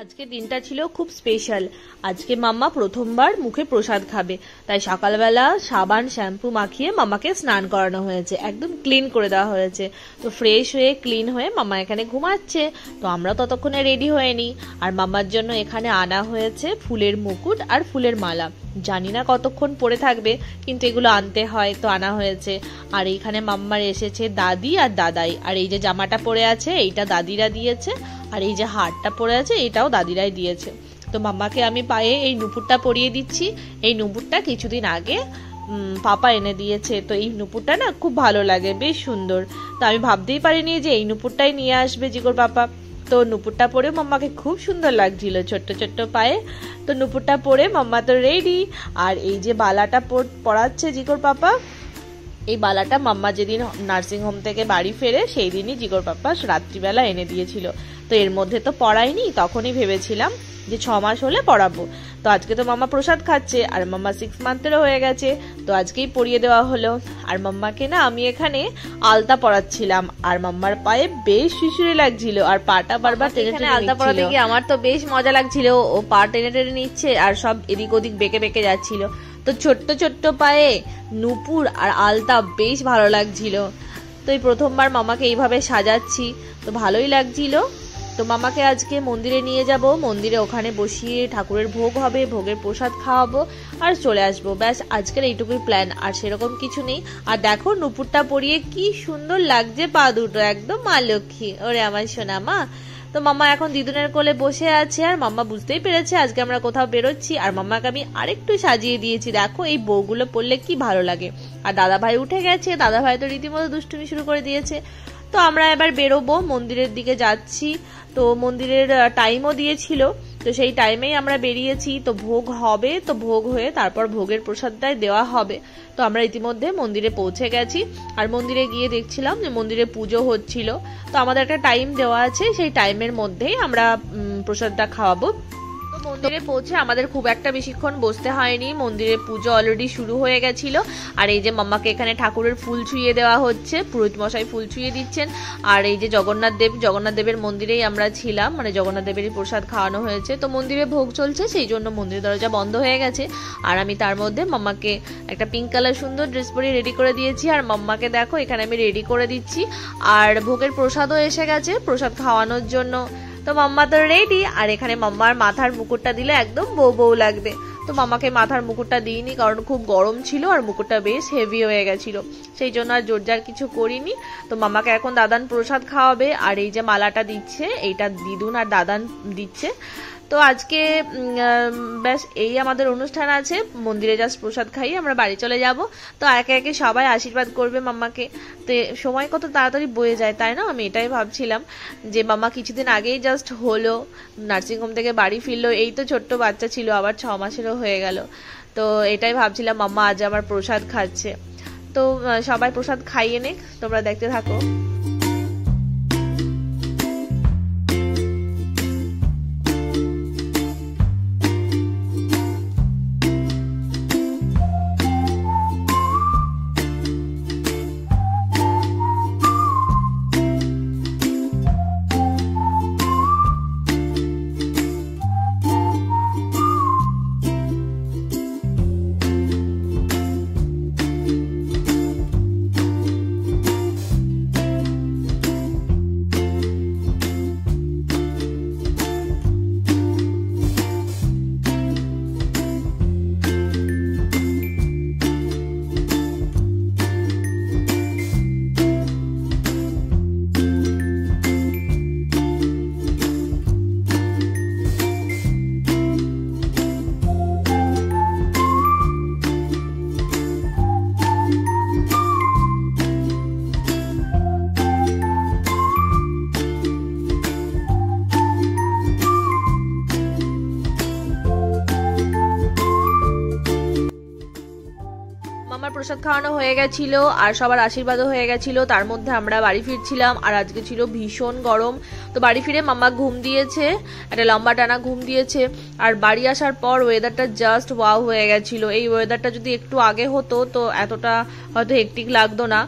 আজকে দিনটা ছিল খুব স্পেশাল। আজকে মাম্মা প্রথমবার মুখে প্রসাদ খাবে, তাই সকালবেলা সাবান শ্যাম্পু মাখিয়ে মাম্মাকে স্নান করানো হয়েছে, একদম ক্লিন করে দেওয়া হয়েছে। তো ফ্রেশ হয়ে ক্লিন হয়ে মাম্মা এখানে ঘুমাচ্ছে। তো আমরা ততক্ষণে রেডি হয়ে নিই। আর মাম্মার জন্য এখানে আনা হয়েছে ফুলের মুকুট আর ফুলের মালা। জানি না কতক্ষণ পরে থাকবে, কিন্তু এগুলো আনতে হয়, তো আনা হয়েছে। আর এইখানে মাম্মার এসেছে দাদি আর দাদাই। আর এই যে জামাটা পরে আছে এইটা দাদিরা দিয়েছে, আর এই যে হারটা পরে আছে এটাও দাদিরাই দিয়েছে। তো মাম্মাকে আমি পায়ে এই নুপুরটা পরিয়ে দিচ্ছি। এই নুপুরটা কিছুদিন আগে পাপা এনে দিয়েছে। তো এই নুপুরটা না খুব ভালো লাগে, বেশ সুন্দর। তো আমি ভাবতেই পারিনি যে এই নুপুরটাই নিয়ে আসবে জিগোর পাপা। তো নুপুরটা পরে মাম্মাকে খুব সুন্দর লাগছিল ছোট্ট ছোট্ট পায়ে। তো নুপুরটা পরে মাম্মা তো রেডি। আর এই যে বালাটা পরাচ্ছে জিগোর পাপা, এই বালাটা মাম্মা যেদিন নার্সিং হোম থেকে বাড়ি ফেরে সেই দিনই জিগোর পাপা রাত্রিবেলা এনে দিয়েছিল। তো এর মধ্যে তো পড়াইনি, তখনই ভেবেছিলাম যে 6 মাস হলে পড়াবো। তো আজকে তো মাম্মা প্রসাদ খাচ্ছে, আর মাম্মা 6 মান্থেরও হয়ে গেছে, তো আজকেই পরিয়ে দেওয়া হলো। আর মাম্মাকে না আমি এখানে আলতা পরাচ্ছিলাম, আর মাম্মার পায়ে বেশ শিশুরি লাগছিল, আর পাটা বারবার টেনে টেনে আলতা পরাতে গিয়ে আমার তো বেশ মজা লাগছিল। ও পা টেনে টেনে নিচ্ছে আর সব এদিক ওদিক বেঁকে বেঁকে যাচ্ছিল। তো ছোট্ট ছোট্ট পায়ে নুপুর আর আলতা বেশ ভালো লাগছিল। তো এই প্রথমবার মামাকে এইভাবে সাজাচ্ছি, তো ভালোই লাগছিল। তো মামাকে আজকে মন্দিরে নিয়ে যাব, মন্দিরে ওখানে বসিয়ে ঠাকুরের ভোগ হবে, ভোগের প্রসাদ খাওয়াবো আর চলে আসবো। ব্যাস আজকের এইটুকুই প্ল্যান, আর সেরকম কিছু নেই। আর দেখো নুপুরটা পরিয়ে কি সুন্দর লাগছে পা দুটো, একদম মা লক্ষ্মী। ওরে আমার সোনা মা। তো মাম্মা এখন দিদুনের কোলে বসে আছে, আর মাম্মা বুঝতেই পেরেছে আজকে আমরা কোথাও বেরোচ্ছি। আর মাম্মাকে আমি আরেকটু সাজিয়ে দিয়েছি, দেখো এই বউগুলো পরলে কি ভালো লাগে। আর দাদা ভাই উঠে গেছে, দাদা ভাই তো রীতিমতো দুষ্টুমি শুরু করে দিয়েছে। তো আমরা এবার বেরোবো, মন্দিরের দিকে যাচ্ছি। তো মন্দিরের টাইমও দিয়েছিল, তো সেই টাইমেই আমরা বেরিয়েছি। তো ভোগ হবে, তো ভোগ হয়ে তারপর ভোগের প্রসাদটাই দেওয়া হবে। তো আমরা ইতিমধ্যে মন্দিরে পৌঁছে গেছি, আর মন্দিরে গিয়ে দেখছিলাম যে মন্দিরে পুজো হচ্ছিল। তো আমাদের একটা টাইম দেওয়া আছে, সেই টাইমের মধ্যেই আমরা প্রসাদটা খাওয়াবো। মন্দিরে পৌঁছে আমাদের খুব একটা বেশিক্ষণ বসতে হয়নি, মন্দিরে পুজো অলরেডি শুরু হয়ে গেছিল। আর এই যে মাম্মাকে এখানে ঠাকুরের ফুল ছুঁয়ে দেওয়া হচ্ছে, পুরোহিত মশাই ফুল ছুঁয়ে দিচ্ছেন। আর এই যে জগন্নাথ দেবের মন্দিরেই আমরা ছিলাম, মানে জগন্নাথ দেবেরই প্রসাদ খাওয়ানো হয়েছে। তো মন্দিরে ভোগ চলছে, সেই জন্য মন্দিরের দরজা বন্ধ হয়ে গেছে। আর আমি তার মধ্যে মাম্মাকে একটা পিঙ্ক কালার সুন্দর ড্রেস পরিয়ে রেডি করে দিয়েছি। আর মাম্মাকে দেখো এখানে আমি রেডি করে দিচ্ছি। আর ভোগের প্রসাদও এসে গেছে প্রসাদ খাওয়ানোর জন্য। তো মাম্মা তো রেডি। আর এখানে মাম্মার মাথার মুকুটটা দিলে একদম বউ বউ লাগবে। তো মামাকে মাথার মুকুটটা দিইনি, কারণ খুব গরম ছিল আর মুকুটটা বেশ হেভি হয়ে গেছিল, সেই জন্য আর জোরজার কিছু করিনি। তো মামাকে এখন দাদান প্রসাদ খাওয়াবে। আর এই যে মালাটা দিচ্ছে এইটা দিদুন আর দাদান দিচ্ছে। তো আজকে ব্যাস এই আমাদের অনুষ্ঠান আছে, মন্দিরে জাস্ট প্রসাদ খাইয়ে আমরা বাড়ি চলে যাব। তো একে একে সবাই আশীর্বাদ করবে মাম্মাকে। তো সময় কত তাড়াতাড়ি বয়ে যায়, তাই না? আমি এটাই ভাবছিলাম যে মাম্মা কিছুদিন আগেই জাস্ট হলো, নার্সিংহোম থেকে বাড়ি ফিরলো, এই তো ছোট্ট বাচ্চা ছিল, আবার 6 মাসেরও হয়ে গেল। তো এটাই ভাবছিলাম মাম্মা আজ আমার প্রসাদ খাচ্ছে। তো সবাই প্রসাদ খাইয়ে নে, তোমরা দেখতে থাকো। মামার প্রসাদ খাওয়ানো হয়ে গেছিল, আর সবার আশীর্বাদও হয়ে গেছিল। তার মধ্যে আমরা বাড়ি ফিরছিলাম, আর আজকে ছিল ভীষণ গরম। তো বাড়ি ফিরে মাম্মা ঘুম দিয়েছে, একটা লম্বা টানা ঘুম দিয়েছে। আর বাড়ি আসার পর ওয়েদারটা জাস্ট ওয়াও হয়ে গেছিল। এই ওয়েদারটা যদি একটু আগে হতো তো এতটা হয়তো হেক্টিক লাগতো না।